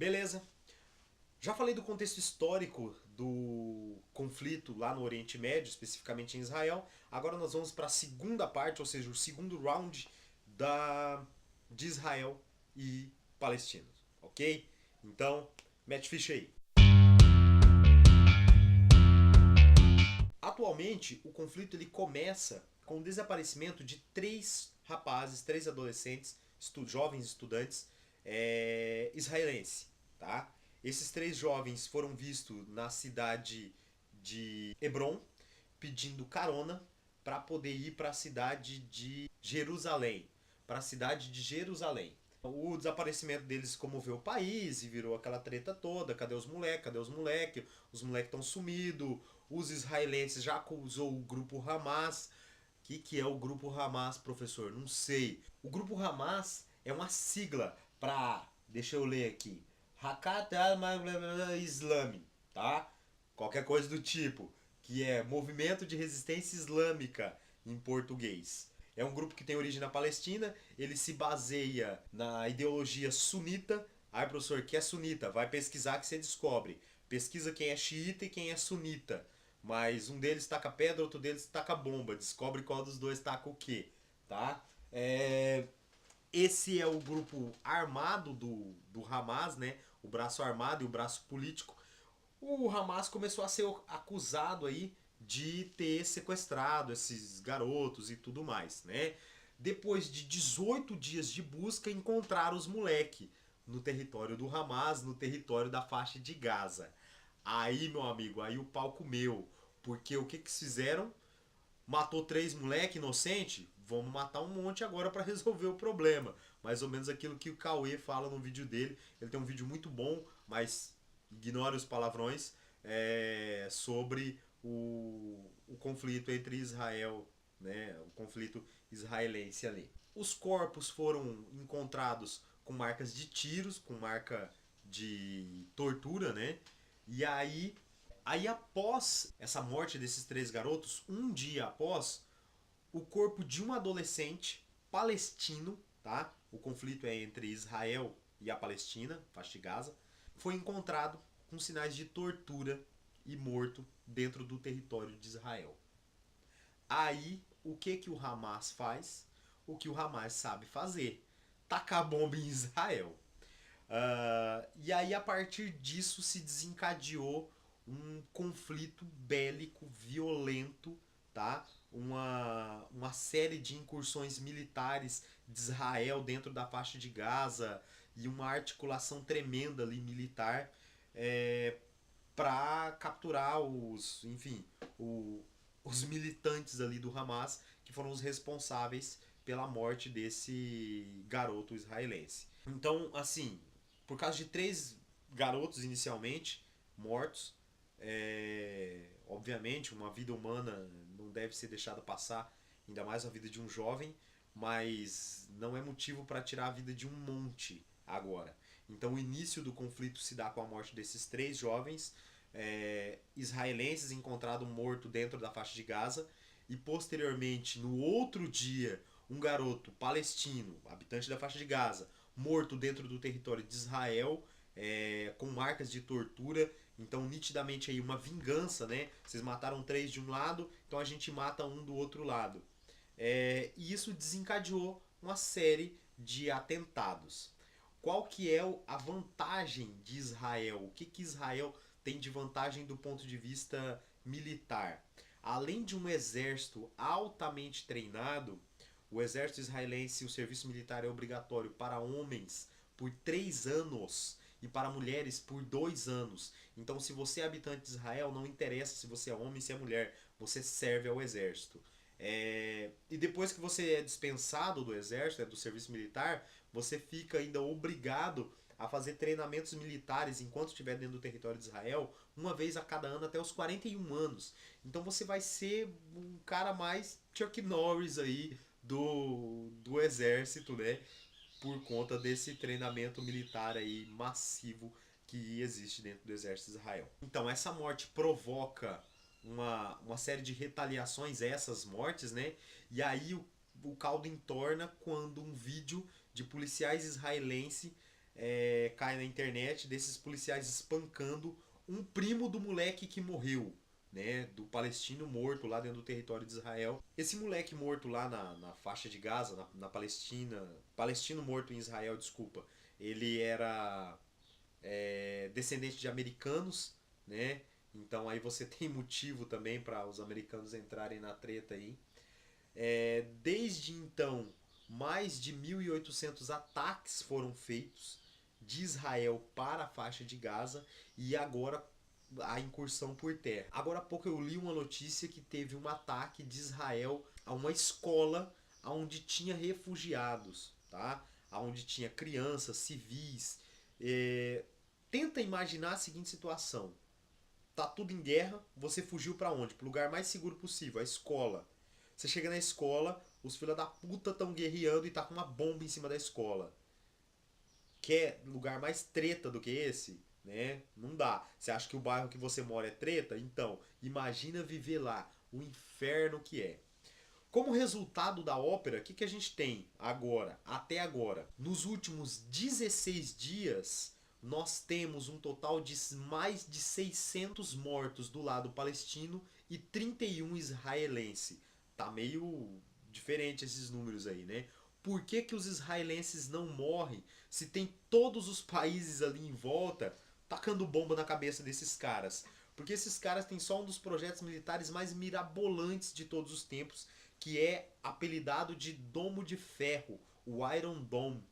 Beleza. Já falei do contexto histórico do conflito lá no Oriente Médio, especificamente em Israel. Agora nós vamos para a segunda parte, ou seja, o segundo round de Israel e palestinos, ok? Então, mete ficha aí. Atualmente, o conflito ele começa com o desaparecimento de três rapazes, três adolescentes, jovens estudantes israelenses, tá? Esses três jovens foram vistos na cidade de Hebron pedindo carona para poder ir para a cidade de Jerusalém, para a cidade de Jerusalém. O desaparecimento deles comoveu o país e virou aquela treta toda. Cadê os moleques? Cadê os moleques? Os moleques estão sumidos. Os israelenses já acusou o grupo Hamas. O que é o grupo Hamas, professor? Não sei. O grupo Hamas é uma sigla para, deixa eu ler aqui, Hakat al-Islam, tá? Qualquer coisa do tipo, que é Movimento de Resistência Islâmica em português. É um grupo que tem origem na Palestina, ele se baseia na ideologia sunita. Ai, professor, que é sunita? Vai pesquisar que você descobre. Pesquisa quem é xiita e quem é sunita. Mas um deles taca pedra, outro deles taca bomba. Descobre qual dos dois taca o quê, tá? Esse é o grupo armado do Hamas, né? O braço armado e o braço político. O Hamas começou a ser acusado aí de ter sequestrado esses garotos e tudo mais, né? Depois de 18 dias de busca, encontraram os moleque no território do Hamas, no território da faixa de Gaza. Aí, meu amigo, aí o pau comeu. Porque o que que fizeram? Matou três moleque inocente? Vamos matar um monte agora para resolver o problema. Mais ou menos aquilo que o Cauê fala no vídeo dele. Ele tem um vídeo muito bom, mas ignore os palavrões, sobre o conflito entre Israel, né, o conflito israelense ali. Os corpos foram encontrados com marcas de tiros, com marca de tortura, né? E aí após essa morte desses três garotos, um dia após, o corpo de um adolescente palestino, tá? O conflito é entre Israel e a Palestina, faixa de Gaza, foi encontrado com sinais de tortura e morto dentro do território de Israel. Aí, o que que o Hamas faz? O que o Hamas sabe fazer: tacar bomba em Israel. E aí, a partir disso, se desencadeou um conflito bélico violento, tá? Uma série de incursões militares de Israel dentro da faixa de Gaza e uma articulação tremenda ali militar, para capturar os militantes ali do Hamas, que foram os responsáveis pela morte desse garoto israelense. Então, assim, por causa de três garotos inicialmente mortos, obviamente uma vida humana não deve ser deixada passar, ainda mais a vida de um jovem, mas não é motivo para tirar a vida de um monte agora. Então o início do conflito se dá com a morte desses três jovens israelenses encontrados morto dentro da faixa de Gaza, e posteriormente no outro dia um garoto palestino, habitante da faixa de Gaza, morto dentro do território de Israel, com marcas de tortura. Então, nitidamente aí uma vingança, né? Vocês mataram três de um lado, então a gente mata um do outro lado. E isso desencadeou uma série de atentados. Qual que é a vantagem de Israel? O que que Israel tem de vantagem do ponto de vista militar? Além de um exército altamente treinado, o exército israelense, o serviço militar é obrigatório para homens por 3 anos e para mulheres por 2 anos. Então, se você é habitante de Israel, não interessa se você é homem ou se é mulher, você serve ao exército. E depois que você é dispensado do exército, do serviço militar, você fica ainda obrigado a fazer treinamentos militares enquanto estiver dentro do território de Israel, uma vez a cada ano até os 41 anos. Então você vai ser um cara mais Chuck Norris aí do exército, né? Por conta desse treinamento militar aí massivo que existe dentro do exército de Israel. Então essa morte provoca uma série de retaliações a essas mortes, né? E aí o caldo entorna quando um vídeo de policiais israelenses cai na internet desses policiais espancando um primo do moleque que morreu, né, do palestino morto lá dentro do território de Israel. Esse moleque morto lá na faixa de Gaza, na Palestina, palestino morto em Israel, desculpa, ele era descendente de americanos, né? Então aí você tem motivo também para os americanos entrarem na treta aí. Desde então, mais de 1.800 ataques foram feitos de Israel para a faixa de Gaza e agora a incursão por terra. Agora há pouco eu li uma notícia que teve um ataque de Israel a uma escola onde tinha refugiados, tá? Onde tinha crianças, civis. Tenta imaginar a seguinte situação: tá tudo em guerra, você fugiu para onde? Pro lugar mais seguro possível, a escola. Você chega na escola, os filha da puta estão guerreando e tá com uma bomba em cima da escola. Quer lugar mais treta do que esse? Né? Não dá. Você acha que o bairro que você mora é treta? Então, imagina viver lá, o inferno que é. Como resultado da ópera, o que a gente tem agora, até agora? Nos últimos 16 dias, nós temos um total de mais de 600 mortos do lado palestino e 31 israelense. Tá meio diferente esses números aí, né? Por que os israelenses não morrem se tem todos os países ali em volta tacando bomba na cabeça desses caras? Porque esses caras têm só um dos projetos militares mais mirabolantes de todos os tempos, que é apelidado de Domo de Ferro, o Iron Dome.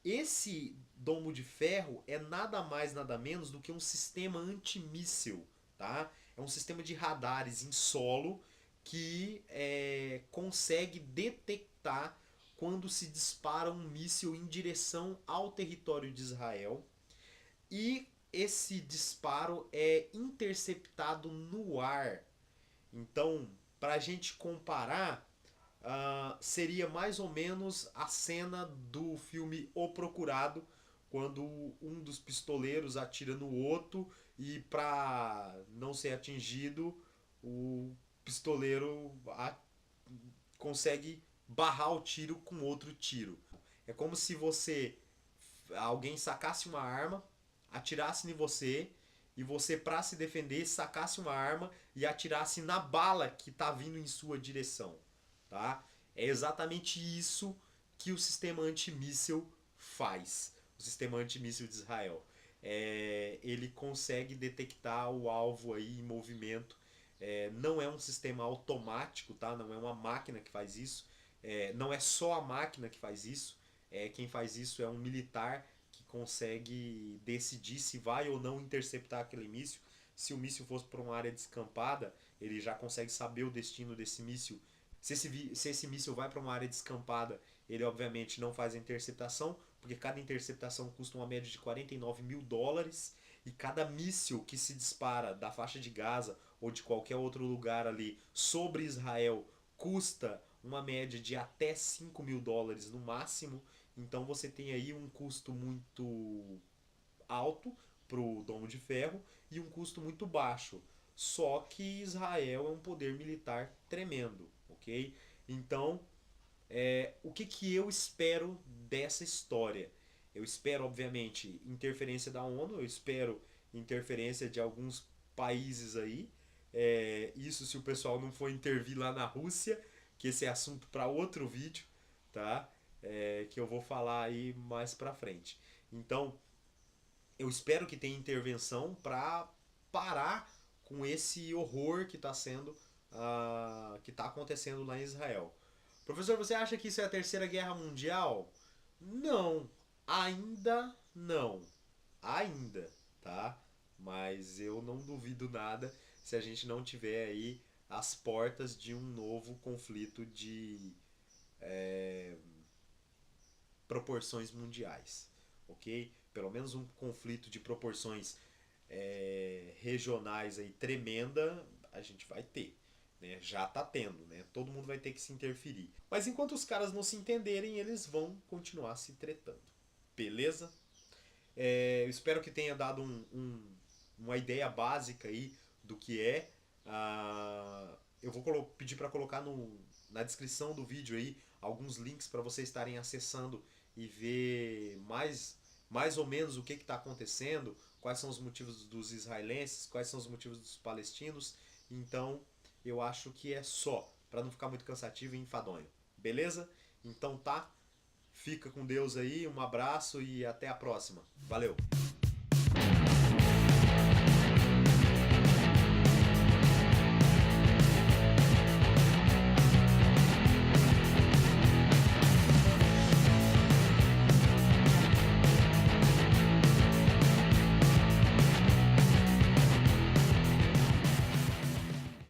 Esse domo de ferro é nada mais nada menos do que um sistema antimíssil, tá? É um sistema de radares em solo que consegue detectar quando se dispara um míssil em direção ao território de Israel e esse disparo é interceptado no ar. Então, para a gente comparar, seria mais ou menos a cena do filme O Procurado, quando um dos pistoleiros atira no outro e para não ser atingido, o pistoleiro consegue barrar o tiro com outro tiro. É como se alguém sacasse uma arma, atirasse em você e você, para se defender, sacasse uma arma e atirasse na bala que está vindo em sua direção, tá? É exatamente isso que o sistema antimíssil faz, o sistema antimíssil de Israel. Ele consegue detectar o alvo aí em movimento. Não é um sistema automático, tá? Não é uma máquina que faz isso. Não é só a máquina que faz isso. Quem faz isso é um militar que consegue decidir se vai ou não interceptar aquele míssil. Se o míssil fosse para uma área descampada, ele já consegue saber o destino desse míssil. Se esse míssil vai para uma área descampada, ele obviamente não faz a interceptação, porque cada interceptação custa uma média de 49 mil dólares, e cada míssil que se dispara da faixa de Gaza ou de qualquer outro lugar ali sobre Israel custa uma média de até 5 mil dólares no máximo. Então você tem aí um custo muito alto para o Domo de Ferro e um custo muito baixo. Só que Israel é um poder militar tremendo, ok? Então, o que eu espero dessa história? Eu espero, obviamente, interferência da ONU, eu espero interferência de alguns países aí. Isso se o pessoal não for intervir lá na Rússia, que esse é assunto para outro vídeo, tá? Que eu vou falar aí mais pra frente. Então, eu espero que tenha intervenção para parar com esse horror que está sendo, que está acontecendo lá em Israel. Professor, você acha que isso é a Terceira Guerra Mundial? Não, ainda não. Ainda, tá? Mas eu não duvido nada se a gente não tiver aí as portas de um novo conflito de proporções mundiais, ok? Pelo menos um conflito de proporções regionais aí tremenda a gente vai ter, né? Já tá tendo, né? Todo mundo vai ter que se interferir. Mas enquanto os caras não se entenderem, eles vão continuar se tretando, beleza? Eu espero que tenha dado uma ideia básica aí do que é. Eu vou pedir para colocar na descrição do vídeo aí alguns links para vocês estarem acessando e ver mais mais ou menos o que está acontecendo, quais são os motivos dos israelenses, quais são os motivos dos palestinos. Então, eu acho que é só, para não ficar muito cansativo e enfadonho. Beleza? Então tá. Fica com Deus aí, um abraço e até a próxima. Valeu!